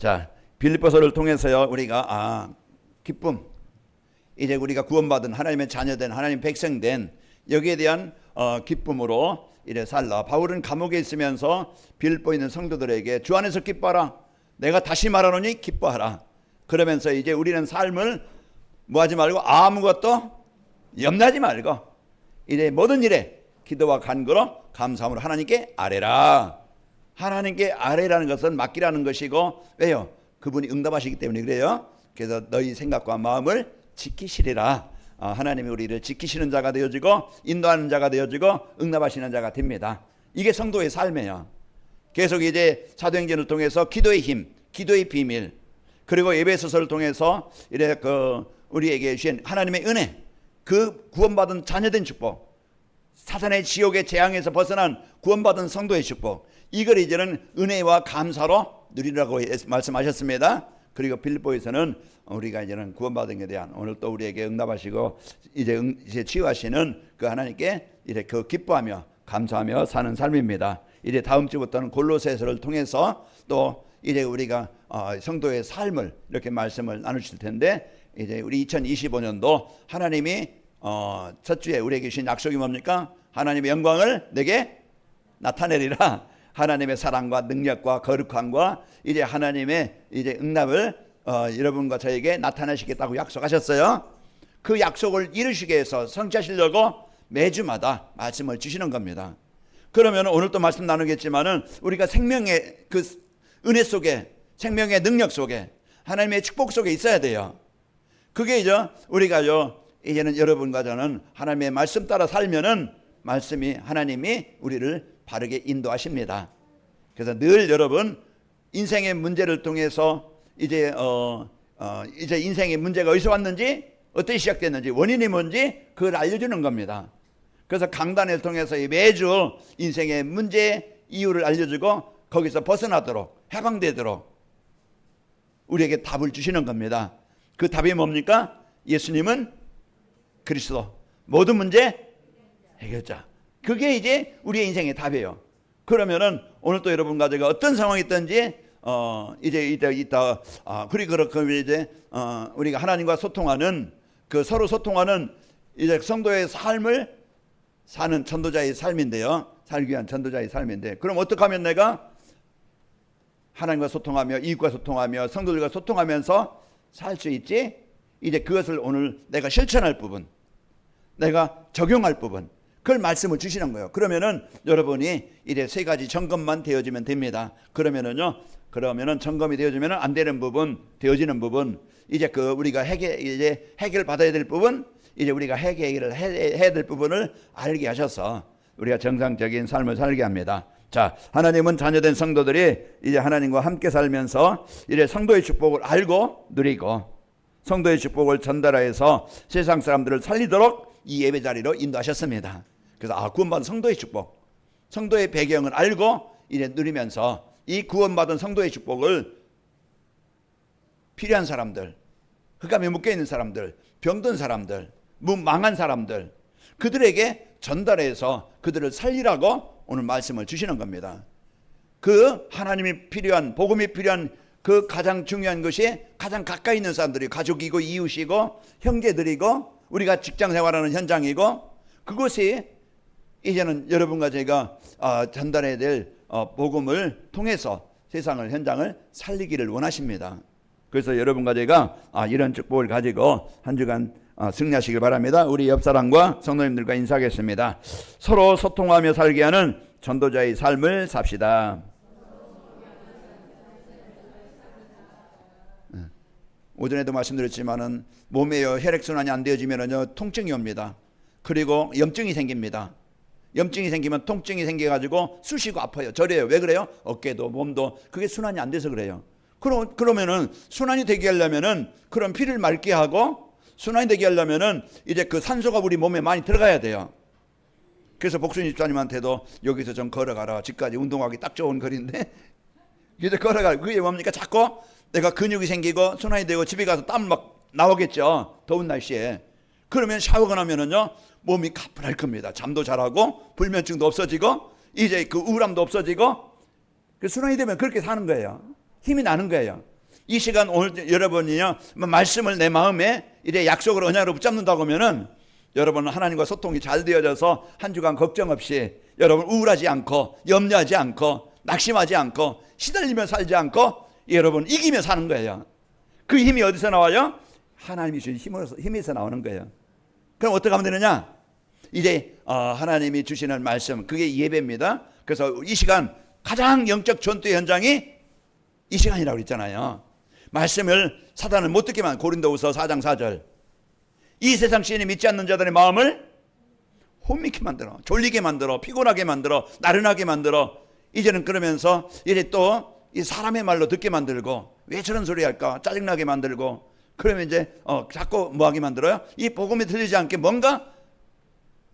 자, 빌립보서를 통해서요 우리가 기쁨, 이제 우리가 구원받은 하나님의 자녀된 하나님 백성된 여기에 대한 기쁨으로 이래 살라. 바울은 감옥에 있으면서 빌립보에 있는 성도들에게 주 안에서 기뻐하라. 내가 다시 말하노니 기뻐하라. 그러면서 이제 우리는 삶을 뭐하지 말고 아무것도 염려하지 말고 이래 모든 일에 기도와 간구로 감사함으로 하나님께 아뢰라. 하나님께 아뢰라는 것은 맡기라는 것이고, 왜요? 그분이 응답하시기 때문에 그래요. 그래서 너희 생각과 마음을 지키시리라. 하나님이 우리를 지키시는 자가 되어지고 인도하는 자가 되어지고 응답하시는 자가 됩니다. 이게 성도의 삶이에요. 계속 이제 사도행전을 통해서 기도의 힘, 기도의 비밀, 그리고 에베소서를 통해서 이래 우리에게 주신 하나님의 은혜, 그 구원받은 자녀된 축복, 사탄의 지옥의 재앙에서 벗어난 구원받은 성도의 축복, 이걸 이제는 은혜와 감사로 누리라고 말씀하셨습니다. 그리고 빌립보에서는 우리가 이제는 구원받은 것에 대한 오늘 또 우리에게 응답하시고 이제 치유하시는 그 하나님께 이제 그 기뻐하며 감사하며 사는 삶입니다. 이제 다음 주부터는 골로새서를 통해서 또 이제 우리가 성도의 삶을 이렇게 말씀을 나누실 텐데, 이제 우리 2025년도 하나님이 첫 주에 우리에게 주신 약속이 뭡니까? 하나님의 영광을 내게 나타내리라. 하나님의 사랑과 능력과 거룩함과 이제 하나님의 이제 응답을 여러분과 저에게 나타내시겠다고 약속하셨어요. 그 약속을 이루시기 위해서 성취하시려고 매주마다 말씀을 주시는 겁니다. 그러면 오늘 또 말씀 나누겠지만은 우리가 생명의 그 은혜 속에, 생명의 능력 속에, 하나님의 축복 속에 있어야 돼요. 그게 이제 우리가요 이제는 여러분과 저는 하나님의 말씀 따라 살면은 말씀이 하나님이 우리를 바르게 인도하십니다. 그래서 늘 여러분 인생의 문제를 통해서 이제 인생의 문제가 어디서 왔는지, 어떻게 시작됐는지, 원인이 뭔지 그걸 알려주는 겁니다. 그래서 강단을 통해서 매주 인생의 문제 이유를 알려주고 거기서 벗어나도록, 해방되도록 우리에게 답을 주시는 겁니다. 그 답이 뭡니까? 예수님은 그리스도, 모든 문제 해결자. 그게 이제 우리의 인생의 답이에요. 그러면은 오늘 또 여러분과 제가 어떤 상황이 있든지 이따 그리고 이제 우리가 하나님과 소통하는 그 서로 소통하는 이제 성도의 삶을 사는 전도자의 삶인데요. 살기 위한 전도자의 삶인데, 그럼 어떻게 하면 내가 하나님과 소통하며 이웃과 소통하며 성도들과 소통하면서 살 수 있지? 이제 그것을 오늘 내가 실천할 부분, 내가 적용할 부분, 그걸 말씀을 주시는 거예요. 그러면은 여러분이 이제 세 가지 점검만 되어지면 됩니다. 그러면은 점검이 되어지면 안 되는 부분, 되어지는 부분, 이제 우리가 해결 받아야 될 부분, 이제 우리가 해결을 해야 될 부분을 알게 하셔서 우리가 정상적인 삶을 살게 합니다. 자, 하나님은 자녀된 성도들이 이제 하나님과 함께 살면서 이제 성도의 축복을 알고 누리고 성도의 축복을 전달하여서 세상 사람들을 살리도록 이 예배 자리로 인도하셨습니다. 그래서 구원받은 성도의 축복, 성도의 배경을 알고 이제 누리면서 이 구원받은 성도의 축복을 필요한 사람들, 흑암에 묶여있는 사람들, 병든 사람들, 망한 사람들, 그들에게 전달해서 그들을 살리라고 오늘 말씀을 주시는 겁니다. 그 하나님이 필요한, 복음이 필요한 그 가장 중요한 것이 가장 가까이 있는 사람들이 가족이고 이웃이고 형제들이고 우리가 직장 생활하는 현장이고, 그것이 이제는 여러분과 제가 전달해야 될 복음을 통해서 세상을, 현장을 살리기를 원하십니다. 그래서 여러분과 제가 이런 축복을 가지고 한 주간 승리하시길 바랍니다. 우리 옆사람과 성도님들과 인사하겠습니다. 서로 소통하며 살게 하는 전도자의 삶을 삽시다. 오전에도 말씀드렸지만은 몸에 혈액순환이 안 되어지면은요 통증이 옵니다. 그리고 염증이 생깁니다. 염증이 생기면 통증이 생겨가지고 쑤시고 아파요. 저래요. 왜 그래요? 어깨도 몸도 그게 순환이 안 돼서 그래요. 그러면은 순환이 되게 하려면은 그런 피를 맑게 하고 순환이 되게 하려면은 이제 그 산소가 우리 몸에 많이 들어가야 돼요. 그래서 복순 집사님한테도 여기서 좀 걸어가라. 집까지 운동하기 딱 좋은 거리인데 이제 걸어가. 그게 뭡니까? 자꾸 내가 근육이 생기고 순환이 되고 집에 가서 땀 막 나오겠죠. 더운 날씨에. 그러면 샤워가 나면은요 몸이 가뿐할 겁니다. 잠도 잘하고 불면증도 없어지고 이제 그 우울함도 없어지고 그 순환이 되면 그렇게 사는 거예요. 힘이 나는 거예요. 이 시간 오늘 여러분이요 말씀을 내 마음에 이래 약속을 언약으로 붙잡는다고 하면은 여러분은 하나님과 소통이 잘 되어져서 한 주간 걱정 없이 여러분 우울하지 않고 염려하지 않고 낙심하지 않고 시달리며 살지 않고 여러분 이기며 사는 거예요. 그 힘이 어디서 나와요? 하나님이 주신 힘에서 나오는 거예요. 그럼 어떻게 하면 되느냐? 이제 하나님이 주시는 말씀, 그게 예배입니다. 그래서 이 시간 가장 영적 전투의 현장이 이 시간이라고 그랬잖아요. 말씀을 사단은 못 듣게 만 고린도후서 4장 4절. 이 세상 시인이 믿지 않는 자들의 마음을 혼미케 만들어, 졸리게 만들어, 피곤하게 만들어, 나른하게 만들어. 이제는 그러면서 이제 또 이 사람의 말로 듣게 만들고, 왜 저런 소리 할까 짜증나게 만들고, 그러면 이제 자꾸 뭐하게 만들어요? 이 복음이 들리지 않게 뭔가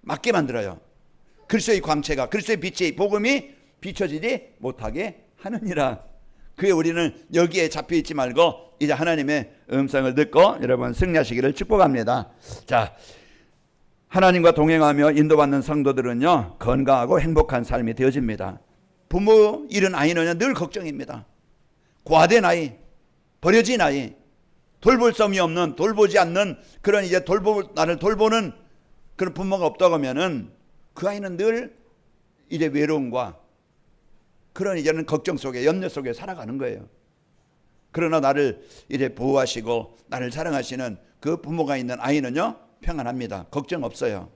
맞게 만들어요. 그리스도의 광채가, 그리스도의 빛이, 복음이 비춰지지 못하게 하느니라. 그에 우리는 여기에 잡혀 있지 말고 이제 하나님의 음성을 듣고 여러분 승리하시기를 축복합니다. 자, 하나님과 동행하며 인도받는 성도들은요 건강하고 행복한 삶이 되어집니다. 부모 잃은 아이는 늘 걱정입니다. 과된 아이, 버려진 아이, 돌볼 섬이 없는, 돌보지 않는 그런 이제 나를 돌보는 그런 부모가 없다고 하면은 그 아이는 늘 이제 외로움과 그런 이제는 걱정 속에, 염려 속에 살아가는 거예요. 그러나 나를 이제 보호하시고 나를 사랑하시는 그 부모가 있는 아이는요 평안합니다. 걱정 없어요.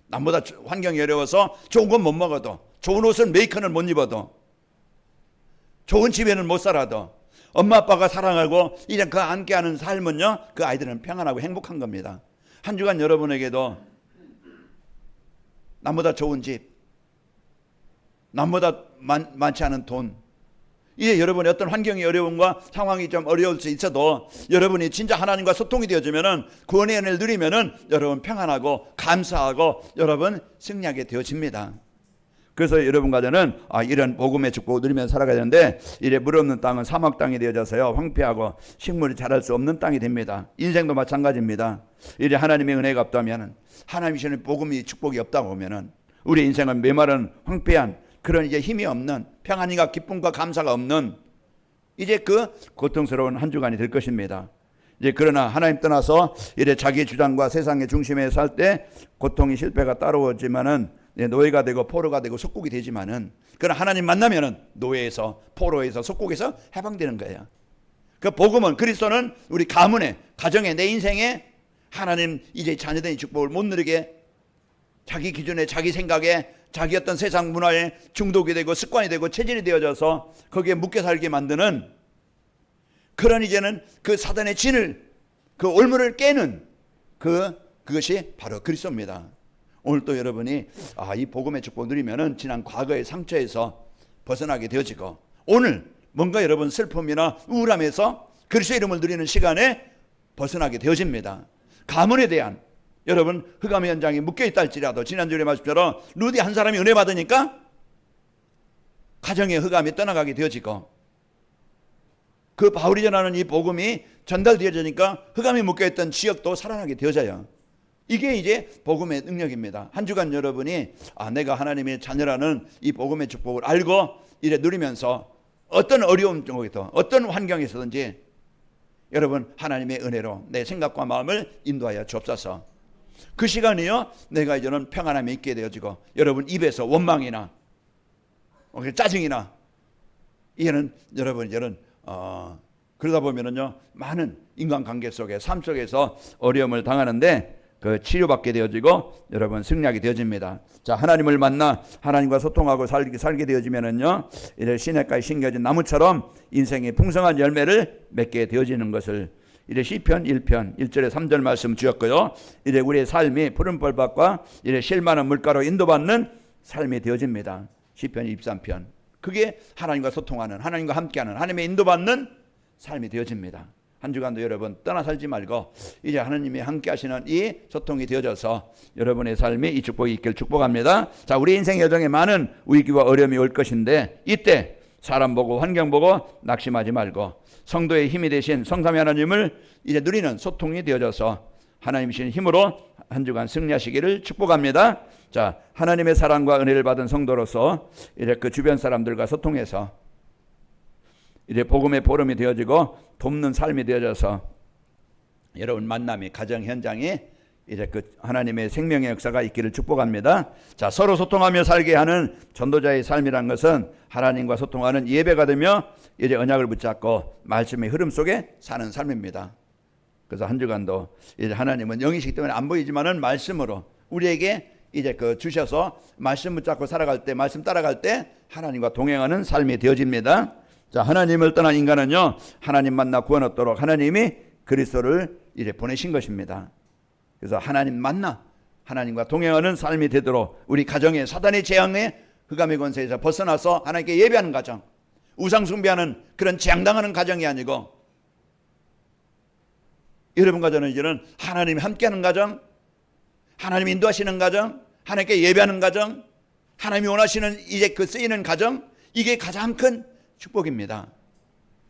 남보다 환경이 어려워서 좋은 건 못 먹어도, 좋은 옷은 메이커는 못 입어도, 좋은 집에는 못 살아도 엄마 아빠가 사랑하고 이제 그 함께하는 삶은요 그 아이들은 평안하고 행복한 겁니다. 한 주간 여러분에게도 남보다 좋은 집, 남보다 많지 않은 돈, 이제 여러분의 어떤 환경이 어려움과 상황이 좀 어려울 수 있어도 여러분이 진짜 하나님과 소통이 되어지면은 구원의 은혜를 누리면은 여러분 평안하고 감사하고 여러분 승리하게 되어집니다. 그래서 여러분과 저는 이런 복음의 축복을 누리면서 살아가야 되는데 이래 물 없는 땅은 사막 땅이 되어져서요 황폐하고 식물이 자랄 수 없는 땅이 됩니다. 인생도 마찬가지입니다. 이래 하나님의 은혜가 없다면, 하나님이 주시는 복음이 축복이 없다고 하면은 우리 인생은 메마른 황폐한 그런 이제 힘이 없는, 평안과 기쁨과 감사가 없는 이제 그 고통스러운 한 주간이 될 것입니다. 이제 그러나 하나님 떠나서 이래 자기 주장과 세상의 중심에 살 때 고통이 실패가 따라오지만은 노예가 되고 포로가 되고 속국이 되지만은 그러나 하나님 만나면은 노예에서 포로에서 속국에서 해방되는 거예요. 그 복음은, 그리스도는 우리 가문에, 가정에, 내 인생에 하나님 이제 자녀된 축복을 못 누리게 자기 기준에, 자기 생각에, 자기 어떤 세상 문화에 중독이 되고 습관이 되고 체질이 되어져서 거기에 묶여 살게 만드는 그런 이제는 그 사단의 진을, 그 올무를 깨는 그것이 바로 그리스도입니다. 오늘 또 여러분이 이 복음의 축복을 누리면은 지난 과거의 상처에서 벗어나게 되어지고, 오늘 뭔가 여러분 슬픔이나 우울함에서 그리스도의 이름을 누리는 시간에 벗어나게 되어집니다. 가문에 대한 여러분 흑암의 현장에 묶여있다 할지라도 지난주에 말씀처럼 루디 한 사람이 은혜 받으니까 가정의 흑암이 떠나가게 되어지고, 그 바울이 전하는 이 복음이 전달되어지니까 흑암이 묶여있던 지역도 살아나게 되어져요. 이게 이제 복음의 능력입니다. 한 주간 여러분이 내가 하나님의 자녀라는 이 복음의 축복을 알고 이래 누리면서 어떤 어려움 속에서 어떤 환경에서든지 여러분 하나님의 은혜로 내 생각과 마음을 인도하여 주옵소서. 그 시간이요 내가 이제는 평안함이 있게 되어지고, 여러분 입에서 원망이나 짜증이나 이제는 여러분 이제는 그러다 보면은요 많은 인간관계 속에, 삶 속에서 어려움을 당하는데 그 치료받게 되어지고 여러분 승리하게 되어집니다. 자, 하나님을 만나 하나님과 소통하고 살게 되어지면은요 이제 시냇가에 심겨진 나무처럼 인생의 풍성한 열매를 맺게 되어지는 것을 이제 시편 1편 1절에 3절 말씀 주었고요. 이제 우리의 삶이 푸른 벌밭과 이제 실 많은 물가로 인도받는 삶이 되어집니다. 시편 23편. 그게 하나님과 소통하는, 하나님과 함께하는, 하나님의 인도받는 삶이 되어집니다. 한 주간도 여러분 떠나 살지 말고 이제 하나님이 함께 하시는 이 소통이 되어져서 여러분의 삶이 이 축복이 있길 축복합니다. 자, 우리 인생 여정에 많은 위기와 어려움이 올 것인데 이때 사람 보고 환경 보고 낙심하지 말고 성도의 힘이 되신 성삼위 하나님을 이제 누리는 소통이 되어져서 하나님이신 힘으로 한 주간 승리하시기를 축복합니다. 자, 하나님의 사랑과 은혜를 받은 성도로서 이제 그 주변 사람들과 소통해서 이제 복음의 보름이 되어지고 돕는 삶이 되어져서 여러분 만남이 가정 현장에 이제 그 하나님의 생명의 역사가 있기를 축복합니다. 자, 서로 소통하며 살게 하는 전도자의 삶이란 것은 하나님과 소통하는 예배가 되며 이제 언약을 붙잡고 말씀의 흐름 속에 사는 삶입니다. 그래서 한 주간도 이제 하나님은 영이시기 때문에 안 보이지만은 말씀으로 우리에게 이제 그 주셔서 말씀 붙잡고 살아갈 때, 말씀 따라갈 때 하나님과 동행하는 삶이 되어집니다. 자, 하나님을 떠난 인간은요, 하나님 만나 구원 얻도록 하나님이 그리스도를 이제 보내신 것입니다. 그래서 하나님 만나 하나님과 동행하는 삶이 되도록 우리 가정에 사단의 재앙에 흑암의 권세에서 벗어나서 하나님께 예배하는 가정, 우상 숭배하는 그런 재앙당하는 가정이 아니고 여러분 가정은 이제는 하나님이 함께하는 가정, 하나님이 인도하시는 가정, 하나님께 예배하는 가정, 하나님이 원하시는 이제 그 쓰이는 가정, 이게 가장 큰 축복입니다.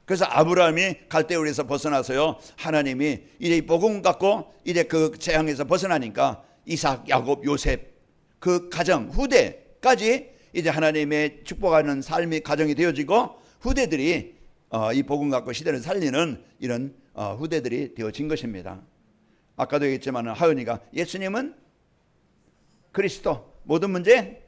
그래서 아브라함이 갈대우리에서 벗어나서요, 하나님이 이제 복음 갖고 이제 그 재앙에서 벗어나니까 이삭, 야곱, 요셉 그 가정 후대까지 이제 하나님의 축복하는 삶이 가정이 되어지고 후대들이 이 복음 갖고 시대를 살리는 이런 후대들이 되어진 것입니다. 아까도 얘기했지만 하은이가 예수님은 그리스도 모든 문제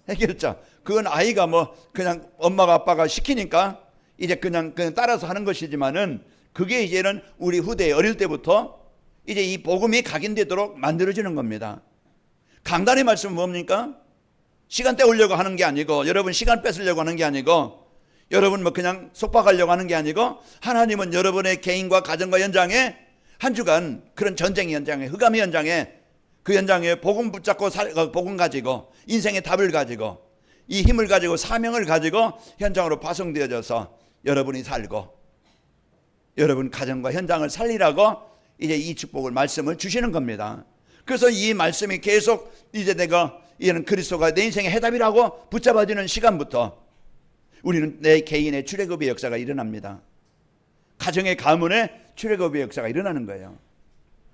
해결자. 그건 아이가 뭐 그냥 엄마가 아빠가 시키니까 이제 그냥 따라서 하는 것이지만은 그게 이제는 우리 후대 어릴 때부터 이제 이 복음이 각인되도록 만들어지는 겁니다. 강단의 말씀은 뭡니까? 시간 때우려고 하는 게 아니고, 여러분 시간 뺏으려고 하는 게 아니고, 여러분 뭐 그냥 속박하려고 하는 게 아니고, 하나님은 여러분의 개인과 가정과 현장에 한 주간 그런 전쟁 현장에, 흑암의 현장에, 그 현장에 복음 붙잡고 복음 가지고 인생의 답을 가지고 이 힘을 가지고 사명을 가지고 현장으로 파송되어져서 여러분이 살고 여러분 가정과 현장을 살리라고 이제 이 축복을 말씀을 주시는 겁니다. 그래서 이 말씀이 계속 이제 내가 이는 그리스도가 내 인생의 해답이라고 붙잡아지는 시간부터 우리는 내 개인의 출애굽의 역사가 일어납니다. 가정의 가문의 출애굽의 역사가 일어나는 거예요.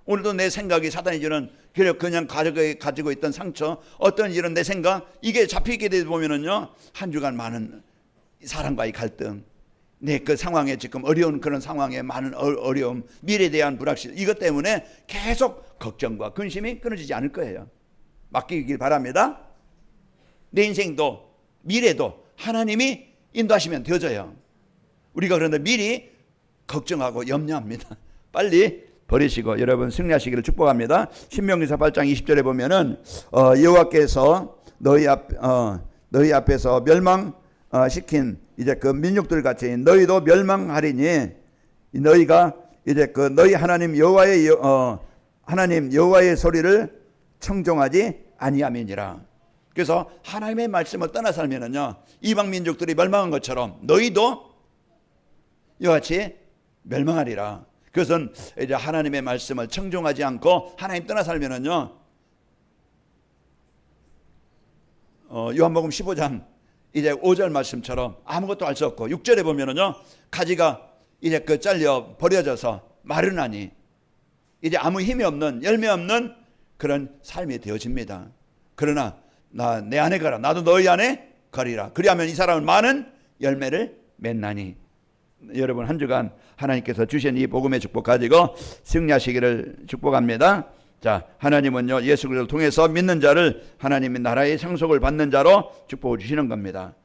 오늘도 내 생각이 사단이 주는 그냥 가지고 있던 상처, 어떤 이런 내 생각, 이게 잡히게 되다 보면은요, 한 주간 많은 사람과의 갈등, 내 그 상황에 지금 어려운 그런 상황에 많은 어려움, 미래에 대한 불확실, 이것 때문에 계속 걱정과 근심이 끊어지지 않을 거예요. 맡기길 바랍니다. 내 인생도 미래도 하나님이 인도하시면 되어져요. 우리가 그런데 미리 걱정하고 염려합니다. 빨리 버리시고 여러분 승리하시기를 축복합니다. 신명기서 8장 20절에 보면은 여호와께서 너희 앞에서 멸망시킨 이제 그 민족들 같이 너희도 멸망하리니 너희가 이제 그 너희 하나님 여호와의 소리를 청종하지 아니함이니라. 그래서 하나님의 말씀을 떠나 살면은요, 이방 민족들이 멸망한 것처럼 너희도 이와 같이 멸망하리라. 그것은 이제 하나님의 말씀을 청종하지 않고 하나님 떠나 살면은요, 요한복음 15장 이제 5절 말씀처럼 아무것도 알 수 없고 6절에 보면은요, 가지가 이제 그 잘려 버려져서 마르나니 이제 아무 힘이 없는 열매 없는 그런 삶이 되어집니다. 그러나 내 안에 가라, 나도 너희 안에 가리라. 그리하면 이 사람은 많은 열매를 맺나니. 여러분 한 주간 하나님께서 주신 이 복음의 축복 가지고 승리하시기를 축복합니다. 자, 하나님은요, 예수 그리스도를 통해서 믿는 자를 하나님의 나라의 상속을 받는 자로 축복을 주시는 겁니다.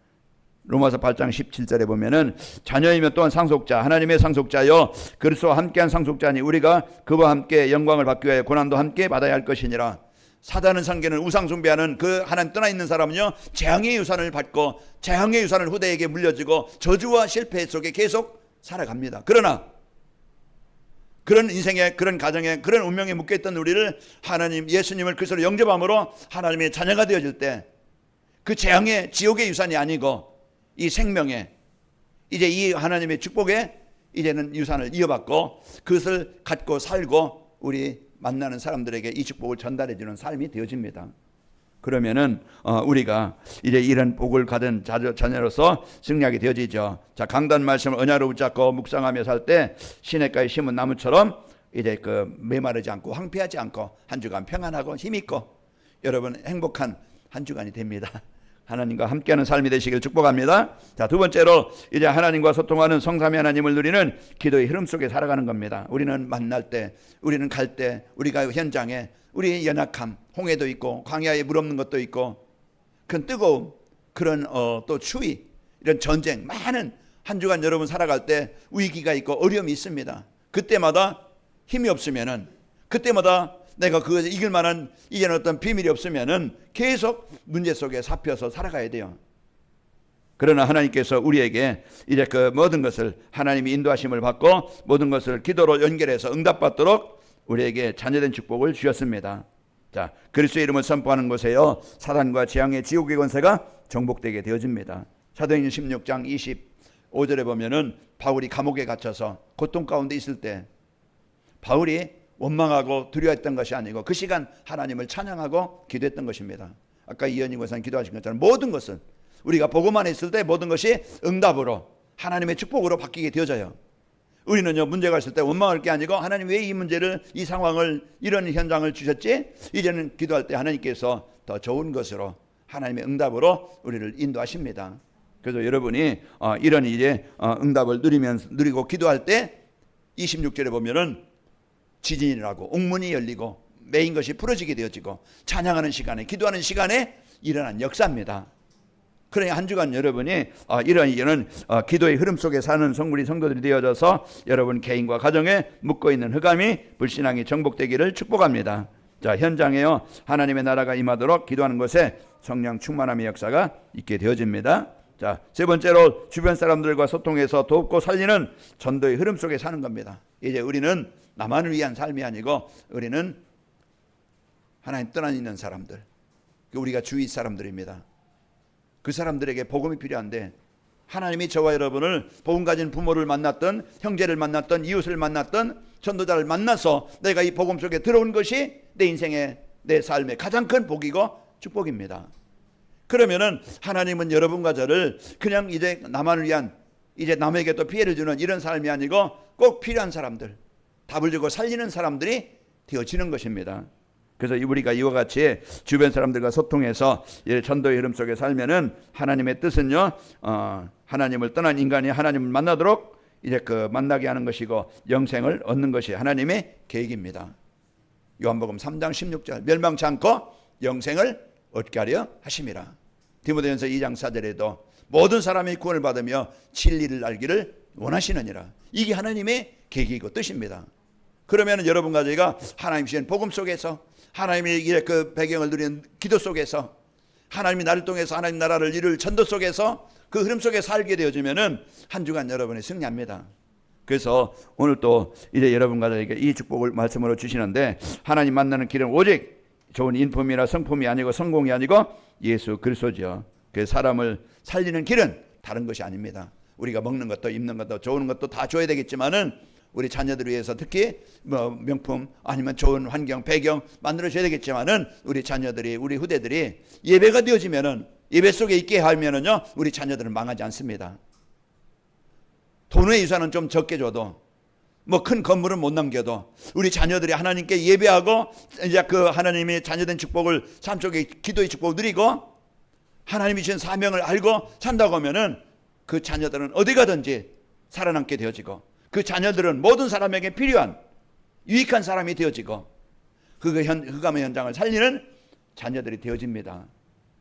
로마서 8장 17절에 보면은 자녀이면 또한 상속자, 하나님의 상속자여 그리스도와 함께한 상속자니 우리가 그와 함께 영광을 받기 위하여 고난도 함께 받아야 할 것이니라. 사단은 상계는 우상 숭배하는 그 하나님 떠나 있는 사람은요, 재앙의 유산을 받고 재앙의 유산을 후대에게 물려주고 저주와 실패 속에 계속 살아갑니다. 그러나 그런 인생에, 그런 가정에, 그런 운명에 묶여있던 우리를 하나님, 예수님을 그리스도로 영접함으로 하나님의 자녀가 되어질 때 그 재앙의 지옥의 유산이 아니고 이 생명의 이제 이 하나님의 축복에 이제는 유산을 이어받고 그것을 갖고 살고 우리 만나는 사람들에게 이 축복을 전달해 주는 삶이 되어집니다. 그러면은 우리가 이제 이런 복을 가진 자녀로서 승리하게 되어지죠. 자, 강단 말씀을 언약으로 붙잡고 묵상하며 살 때 시냇가에 심은 나무처럼 이제 그 메마르지 않고 황폐하지 않고 한 주간 평안하고 힘있고 여러분 행복한 한 주간이 됩니다. 하나님과 함께하는 삶이 되시길 축복합니다. 자, 두 번째로 이제 하나님과 소통하는 성삼위 하나님을 누리는 기도의 흐름 속에 살아가는 겁니다. 우리는 만날 때, 우리는 갈 때, 우리가 현장에 우리의 연약함, 홍해도 있고 광야에 물 없는 것도 있고 그런 뜨거움, 그런 또 추위, 이런 전쟁, 많은 한 주간 여러분 살아갈 때 위기가 있고 어려움이 있습니다. 그때마다 힘이 없으면은, 그때마다 내가 그것을 이길 만한 이제는 어떤 비밀이 없으면은 계속 문제 속에 잡혀서 살아가야 돼요. 그러나 하나님께서 우리에게 이제 그 모든 것을 하나님이 인도하심을 받고 모든 것을 기도로 연결해서 응답받도록 우리에게 자녀된 축복을 주셨습니다. 자, 그리스도의 이름을 선포하는 곳에요 사단과 재앙의 지옥의 권세가 정복되게 되어집니다. 사도행전 16장 25절에 보면은 바울이 감옥에 갇혀서 고통 가운데 있을 때 바울이 원망하고 두려워했던 것이 아니고 그 시간 하나님을 찬양하고 기도했던 것입니다. 아까 이현희 권사님 기도하신 것처럼 모든 것은 우리가 보고만 있을 때 모든 것이 응답으로 하나님의 축복으로 바뀌게 되어져요. 우리는요, 문제가 있을 때 원망할 게 아니고 하나님 왜 이 문제를, 이 상황을, 이런 현장을 주셨지? 이제는 기도할 때 하나님께서 더 좋은 것으로 하나님의 응답으로 우리를 인도하십니다. 그래서 여러분이 이런 이제 응답을 누리고 기도할 때 26절에 보면은 지진이라고 옥문이 열리고 메인 것이 풀어지게 되어지고 찬양하는 시간에, 기도하는 시간에 일어난 역사입니다. 그러니 한 주간 여러분이 이런 기도의 흐름 속에 사는 성도들이 되어져서 여러분 개인과 가정에 묻고 있는 흑암이, 불신앙이 정복되기를 축복합니다. 자, 현장에요 하나님의 나라가 임하도록 기도하는 것에 성령 충만함의 역사가 있게 되어집니다. 자, 세 번째로 주변 사람들과 소통해서 돕고 살리는 전도의 흐름 속에 사는 겁니다. 이제 우리는 나만을 위한 삶이 아니고 우리는 하나님 떠나 있는 사람들, 우리가 주위 사람들입니다. 그 사람들에게 복음이 필요한데 하나님이 저와 여러분을 복음 가진 부모를 만났던, 형제를 만났던, 이웃을 만났던, 전도자를 만나서 내가 이 복음 속에 들어온 것이 내 인생의, 내 삶의 가장 큰 복이고 축복입니다. 그러면은 하나님은 여러분과 저를 그냥 이제 나만을 위한, 이제 남에게 또 피해를 주는 이런 삶이 아니고 꼭 필요한 사람들, 답을 주고 살리는 사람들이 되어지는 것입니다. 그래서 우리가 이와 같이 주변 사람들과 소통해서 전도의 흐름 속에 살면은 하나님의 뜻은요, 하나님을 떠난 인간이 하나님을 만나도록 이제 그 만나게 하는 것이고 영생을 얻는 것이 하나님의 계획입니다. 요한복음 3장 16절 멸망치 않고 영생을 얻게 하려 하심이라. 디모데전서 2장 4절에도 모든 사람이 구원을 받으며 진리를 알기를 원하시느니라. 이게 하나님의 계획이고 뜻입니다. 그러면 여러분과 저희가 하나님 주신 복음 속에서, 하나님이 그 배경을 누리는 기도 속에서, 하나님이 나를 통해서 하나님 나라를 이룰 전도 속에서 그 흐름 속에 살게 되어지면은 한 주간 여러분이 승리합니다. 그래서 오늘 또 이제 여러분과 저에게 이 축복을 말씀으로 주시는데, 하나님 만나는 길은 오직 좋은 인품이나 성품이 아니고 성공이 아니고 예수 그리스도죠. 그 사람을 살리는 길은 다른 것이 아닙니다. 우리가 먹는 것도 입는 것도 좋은 것도 다 줘야 되겠지만은 우리 자녀들을 위해서 특히 명품 아니면 좋은 환경, 배경 만들어줘야 되겠지만은 우리 자녀들이, 우리 후대들이 예배가 되어지면은, 예배 속에 있게 하면은요, 우리 자녀들은 망하지 않습니다. 돈의 유산은 좀 적게 줘도, 뭐 큰 건물은 못 남겨도 우리 자녀들이 하나님께 예배하고 이제 그 하나님의 자녀된 축복을, 삶 속에 기도의 축복을 누리고 하나님이 주신 사명을 알고 산다고 하면은 그 자녀들은 어디 가든지 살아남게 되어지고, 그 자녀들은 모든 사람에게 필요한 유익한 사람이 되어지고, 그 흑암의 현장을 살리는 자녀들이 되어집니다.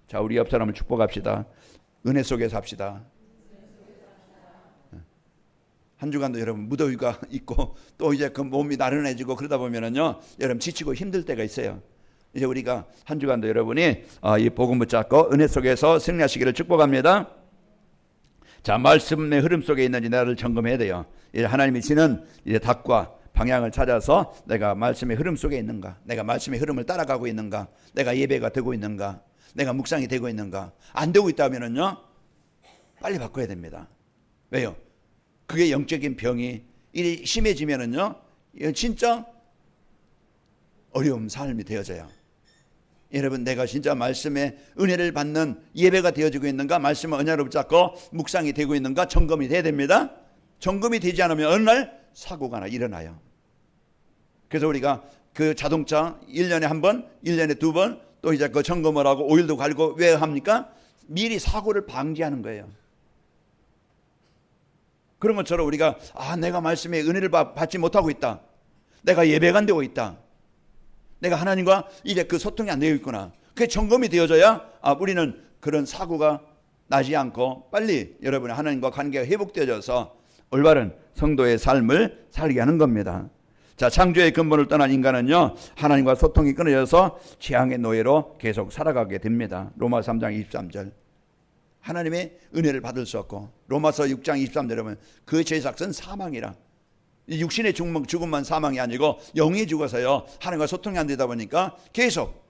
자, 우리 옆 사람을 축복합시다. 은혜 속에 삽시다. 한 주간도 여러분 무더위가 있고 또 이제 그 몸이 나른해지고 그러다 보면은요, 여러분 지치고 힘들 때가 있어요. 이제 우리가 한 주간도 여러분이 이 복음 붙잡고 은혜 속에서 승리하시기를 축복합니다. 자, 말씀의 흐름 속에 있는지 나를 점검해야 돼요. 이제 하나님이 주는 이제 답과 방향을 찾아서 내가 말씀의 흐름 속에 있는가, 내가 말씀의 흐름을 따라가고 있는가, 내가 예배가 되고 있는가, 내가 묵상이 되고 있는가. 안 되고 있다면은요, 빨리 바꿔야 됩니다. 왜요? 그게 영적인 병이 일이 심해지면은요, 진짜 어려운 삶이 되어져요. 여러분, 내가 진짜 말씀의 은혜를 받는 예배가 되어지고 있는가, 말씀의 은혜를 붙잡고 묵상이 되고 있는가 점검이 돼야 됩니다. 점검이 되지 않으면 어느 날 사고가 하나 일어나요. 그래서 우리가 그 자동차 1년에 한 번, 1년에 두 번 또 이제 그 점검을 하고 오일도 갈고 왜 합니까? 미리 사고를 방지하는 거예요. 그런 것처럼 우리가 내가 말씀에 은혜를 받지 못하고 있다. 내가 예배가 안 되고 있다. 내가 하나님과 이제 그 소통이 안 되고 있구나. 그게 점검이 되어져야 우리는 그런 사고가 나지 않고 빨리 여러분의 하나님과 관계가 회복되어져서 올바른 성도의 삶을 살게 하는 겁니다. 자, 창조의 근본을 떠난 인간은요, 하나님과 소통이 끊어져서 재앙의 노예로 계속 살아가게 됩니다. 로마서 3장 23절. 하나님의 은혜를 받을 수 없고, 로마서 6장 23절에 보면 그 죄의 삭은 사망이라. 육신의 죽음만 사망이 아니고 영이 죽어서요, 하나님과 소통이 안 되다 보니까 계속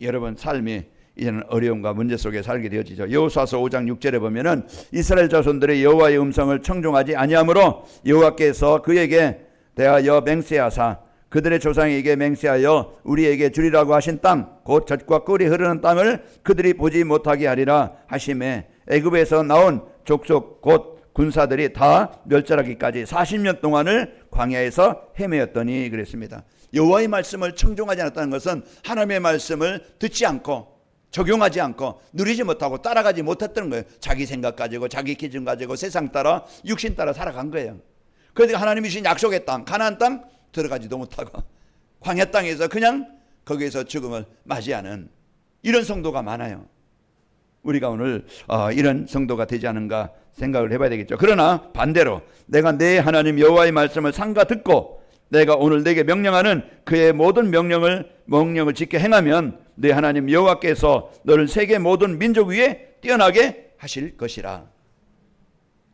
여러분 삶이 이제는 어려움과 문제 속에 살게 되어지죠. 여호수아서 5장 6절에 보면은 이스라엘 자손들의 여호와의 음성을 청종하지 아니하므로 여호와께서 그에게 대하여 맹세하사 그들의 조상에게 맹세하여 우리에게 주리라고 하신 땅 곧 젖과 꿀이 흐르는 땅을 그들이 보지 못하게 하리라 하심에 애굽에서 나온 족속 곧 군사들이 다 멸절하기까지 40년 동안을 광야에서 헤매었더니 그랬습니다. 여호와의 말씀을 청종하지 않았다는 것은 하나님의 말씀을 듣지 않고 적용하지 않고 누리지 못하고 따라가지 못했던 거예요. 자기 생각 가지고 자기 기준 가지고 세상 따라 육신 따라 살아간 거예요. 그러니까 하나님이 주신 약속의 땅 가나안 땅 들어가지도 못하고 광야 땅에서 그냥 거기에서 죽음을 맞이하는 이런 성도가 많아요. 우리가 오늘 이런 성도가 되지 않은가 생각을 해봐야 되겠죠. 그러나 반대로 내가 내 하나님 여호와의 말씀을 삼가 듣고 내가 오늘 내게 명령하는 그의 모든 명령을 지켜 행하면 내 하나님 여호와께서 너를 세계 모든 민족 위에 뛰어나게 하실 것이라.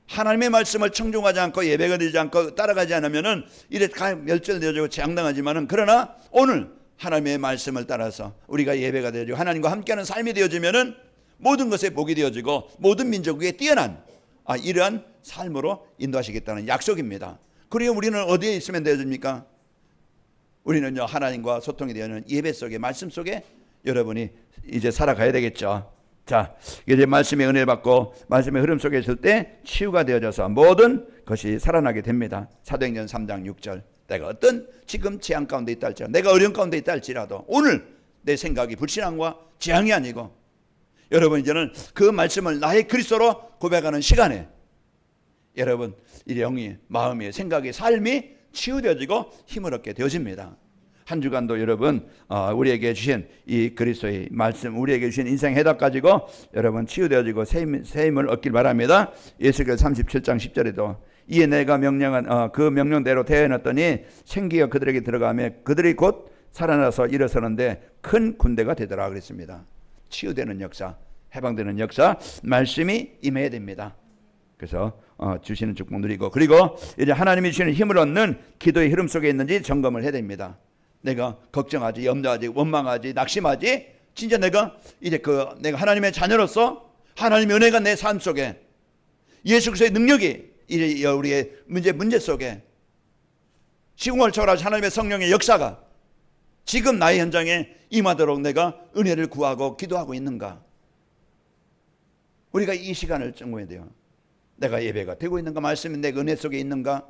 하나님의 말씀을 청종하지 않고 예배가 되지 않고 따라가지 않으면은 이래 멸절되어지고 재앙당하지만은 그러나 오늘 하나님의 말씀을 따라서 우리가 예배가 되어지고 하나님과 함께하는 삶이 되어지면은 모든 것에 복이 되어지고 모든 민족 위에 뛰어난 이러한 삶으로 인도하시겠다는 약속입니다. 그리고 우리는 어디에 있으면 되어집니까? 우리는요 하나님과 소통이 되는 예배 속에 말씀 속에 여러분이 이제 살아가야 되겠죠. 자, 이제 말씀의 은혜를 받고 말씀의 흐름 속에 있을 때 치유가 되어져서 모든 것이 살아나게 됩니다. 사도행전 3장 6절. 내가 어떤 지금 재앙 가운데 있다 할지라도 내가 어려움 가운데 있다 할지라도 오늘 내 생각이 불신앙과 재앙이 아니고 여러분 이제는 그 말씀을 나의 그리스도로 고백하는 시간에 여러분 이 영이 마음이 생각이 삶이 치유되어지고 힘을 얻게 되어집니다. 한 주간도 여러분 우리에게 주신 이 그리스도의 말씀 우리에게 주신 인생 해답 가지고 여러분 치유되어지고 새 힘을 얻길 바랍니다. 예수께서 37장 10절에도 이에 내가 명령한 그 명령대로 대해놨더니 생기가 그들에게 들어가며 그들이 곧 살아나서 일어서는데 큰 군대가 되더라 그랬습니다. 치유되는 역사, 해방되는 역사, 말씀이 임해야 됩니다. 그래서 주시는 축복 누리고 그리고 이제 하나님이 주시는 힘을 얻는 기도의 흐름 속에 있는지 점검을 해야 됩니다. 내가 걱정하지, 염려하지, 원망하지, 낙심하지, 진짜 내가 이제 내가 하나님의 자녀로서 하나님의 은혜가 내 삶 속에 예수 그리스도의 능력이 이제 우리의 문제 속에 시공을 초월하신 하나님의 성령의 역사가 지금 나의 현장에 임하도록 내가 은혜를 구하고 기도하고 있는가? 우리가 이 시간을 점검해야 돼요. 내가 예배가 되고 있는가? 말씀이 내 은혜 속에 있는가?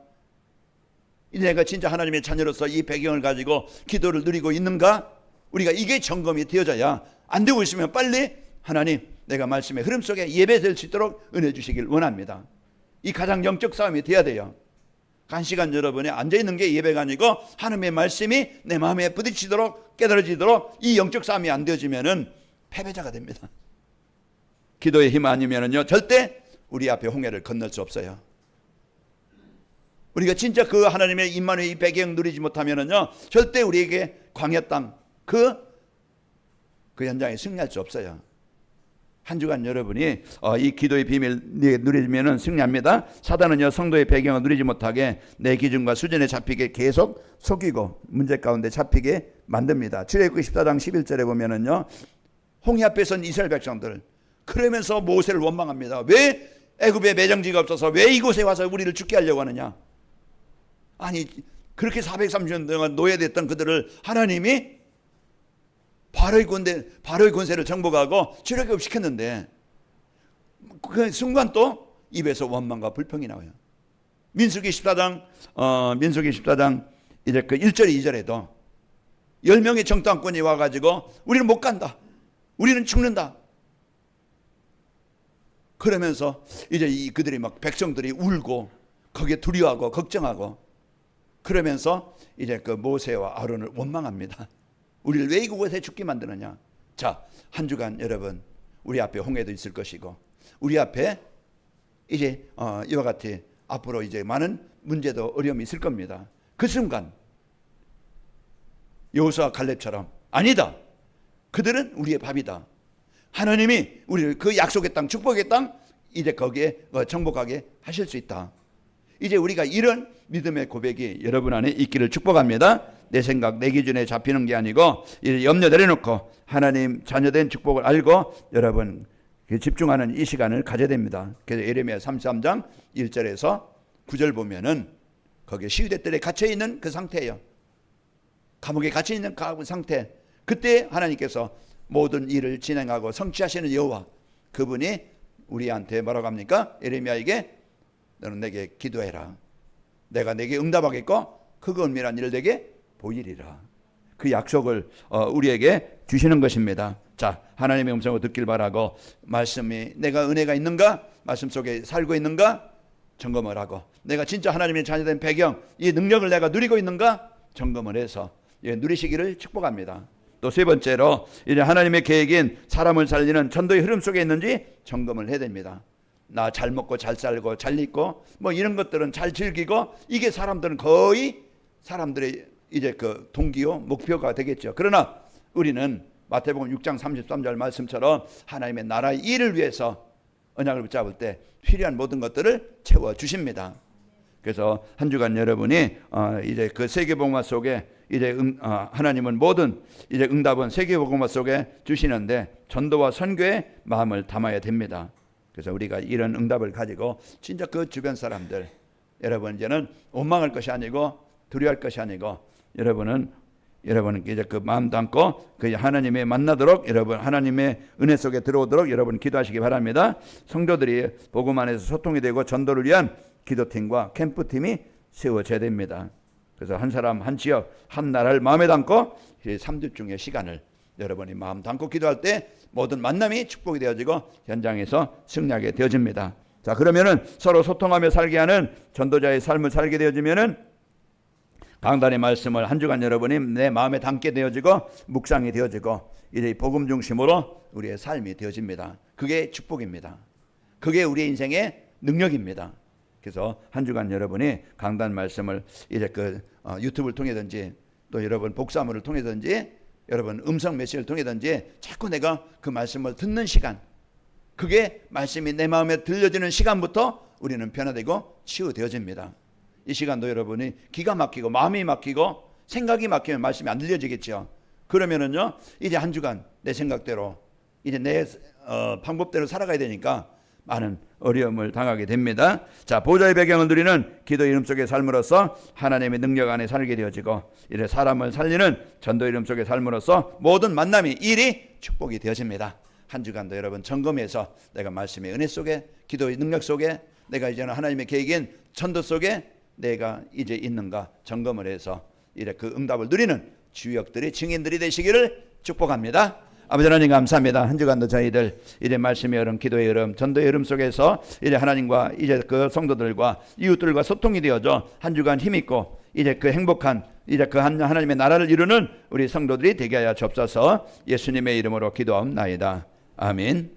이제 내가 진짜 하나님의 자녀로서 이 배경을 가지고 기도를 누리고 있는가? 우리가 이게 점검이 되어져야 안 되고 있으면 빨리 하나님 내가 말씀의 흐름 속에 예배될 수 있도록 은혜 주시길 원합니다. 이 가장 영적 싸움이 돼야 돼요. 한 시간 여러분이 앉아있는 게 예배가 아니고 하나님의 말씀이 내 마음에 부딪히도록 깨달아지도록 이 영적 싸움이 안 되어지면은 패배자가 됩니다. 기도의 힘 아니면은요 절대 우리 앞에 홍해를 건널 수 없어요. 우리가 진짜 그 하나님의 임만의 이 배경 누리지 못하면은요 절대 우리에게 광야 땅 그 현장에 승리할 수 없어요. 한 주간 여러분이 이 기도의 비밀 누리면은 승리합니다. 사단은요 성도의 배경을 누리지 못하게 내 기준과 수준에 잡히게 계속 속이고 문제 가운데 잡히게 만듭니다. 출애굽기 14장 11절에 보면은요 홍해 앞에 선 이스라엘 백성들 그러면서 모세를 원망합니다. 왜 애굽에 매장지가 없어서 왜 이곳에 와서 우리를 죽게 하려고 하느냐? 아니 그렇게 430년 동안 노예됐던 그들을 하나님이 바로의 권세를 정복하고 출애굽 시켰는데 그 순간 또 입에서 원망과 불평이 나와요. 민수기 14장 이제 그 1절 2절에도 10명의 정탐꾼이 와가지고 우리는 못 간다. 우리는 죽는다. 그러면서 이제 그들이 막 백성들이 울고 거기에 두려워하고 걱정하고 그러면서 이제 그 모세와 아론을 원망합니다. 우리를 왜 이곳에 죽게 만드느냐. 자, 한 주간 여러분 우리 앞에 홍해도 있을 것이고 우리 앞에 이제 이와 같이 앞으로 이제 많은 문제도 어려움이 있을 겁니다. 그 순간 여호수아 갈렙처럼 아니다. 그들은 우리의 밥이다. 하나님이 우리를 그 약속의 땅, 축복의 땅 이제 거기에 정복하게 하실 수 있다. 이제 우리가 이런 믿음의 고백이 여러분 안에 있기를 축복합니다. 내 생각, 내 기준에 잡히는 게 아니고 이제 염려 내려놓고 하나님 자녀된 축복을 알고 여러분 집중하는 이 시간을 가져야 됩니다. 그래서 예레미야 33장 1절에서 9절 보면은 거기에 시위대들에 갇혀 있는 그 상태예요. 감옥에 갇혀 있는 그 상태. 그때 하나님께서 모든 일을 진행하고 성취하시는 여호와, 그분이 우리한테 뭐라고 합니까? 예레미야에게 너는 내게 기도해라. 내가 내게 응답하겠고 크고 은밀한 일을 내게 보이리라. 그 약속을 우리에게 주시는 것입니다. 자, 하나님의 음성을 듣길 바라고 말씀이 내가 은혜가 있는가? 말씀 속에 살고 있는가? 점검을 하고 내가 진짜 하나님의 자녀된 배경, 이 능력을 내가 누리고 있는가? 점검을 해서 누리시기를 축복합니다. 또 세 번째로 이제 하나님의 계획인 사람을 살리는 전도의 흐름 속에 있는지 점검을 해야 됩니다. 나 잘 먹고 잘 살고 잘 입고 뭐 이런 것들은 잘 즐기고 이게 사람들은 거의 사람들의 이제 그 동기요 목표가 되겠죠. 그러나 우리는 마태복음 6장 33절 말씀처럼 하나님의 나라의 일을 위해서 언약을 붙잡을 때 필요한 모든 것들을 채워 주십니다. 그래서 한 주간 여러분이 이제 그 세계복음화 속에 이제 하나님은 모든 이제 응답은 세계복음화 속에 주시는데 전도와 선교의 마음을 담아야 됩니다. 그래서 우리가 이런 응답을 가지고 진짜 그 주변 사람들 여러분 이제는 원망할 것이 아니고 두려워할 것이 아니고 여러분은 이제 그 마음 담고 그 하나님의 만나도록 여러분 하나님의 은혜 속에 들어오도록 여러분 기도하시기 바랍니다. 성도들이 복음 안에서 소통이 되고 전도를 위한 기도팀과 캠프팀이 세워져야 됩니다. 그래서 한 사람, 한 지역, 한 나라를 마음에 담고 3주 중의 시간을 여러분이 마음 담고 기도할 때 모든 만남이 축복이 되어지고 현장에서 승리하게 되어집니다. 자, 그러면은 서로 소통하며 살게 하는 전도자의 삶을 살게 되어지면은 강단의 말씀을 한 주간 여러분이 내 마음에 담게 되어지고 묵상이 되어지고 이제 복음 중심으로 우리의 삶이 되어집니다. 그게 축복입니다. 그게 우리의 인생의 능력입니다. 그래서 한 주간 여러분이 강단 말씀을 이제 그 유튜브를 통해든지 또 여러분 복사물을 통해든지 여러분 음성 메시지를 통해든지 자꾸 내가 그 말씀을 듣는 시간, 그게 말씀이 내 마음에 들려지는 시간부터 우리는 변화되고 치유되어집니다. 이 시간도 여러분이 기가 막히고 마음이 막히고 생각이 막히면 말씀이 안 들려지겠죠. 그러면은요 이제 한 주간 내 생각대로 이제 내 방법대로 살아가야 되니까 많은 어려움을 당하게 됩니다. 자, 보좌의 배경을 누리는 기도 이름 속의 삶으로서 하나님의 능력 안에 살게 되어지고 이래 사람을 살리는 전도 이름 속의 삶으로서 모든 만남이 일이 축복이 되어집니다. 한 주간도 여러분 점검해서 내가 말씀의 은혜 속에 기도의 능력 속에 내가 이제는 하나님의 계획인 전도 속에 내가 이제 있는가 점검을 해서 이래 그 응답을 누리는 주역들이 증인들이 되시기를 축복합니다. 아버지 하나님 감사합니다. 한 주간도 저희들 이제 말씀의 여름, 기도의 여름, 전도의 여름 속에서 이제 하나님과 이제 그 성도들과 이웃들과 소통이 되어져 한 주간 힘있고 이제 그 행복한 이제 그 하나님의 나라를 이루는 우리 성도들이 되게 하여 주옵소서. 예수님의 이름으로 기도하옵나이다. 아멘.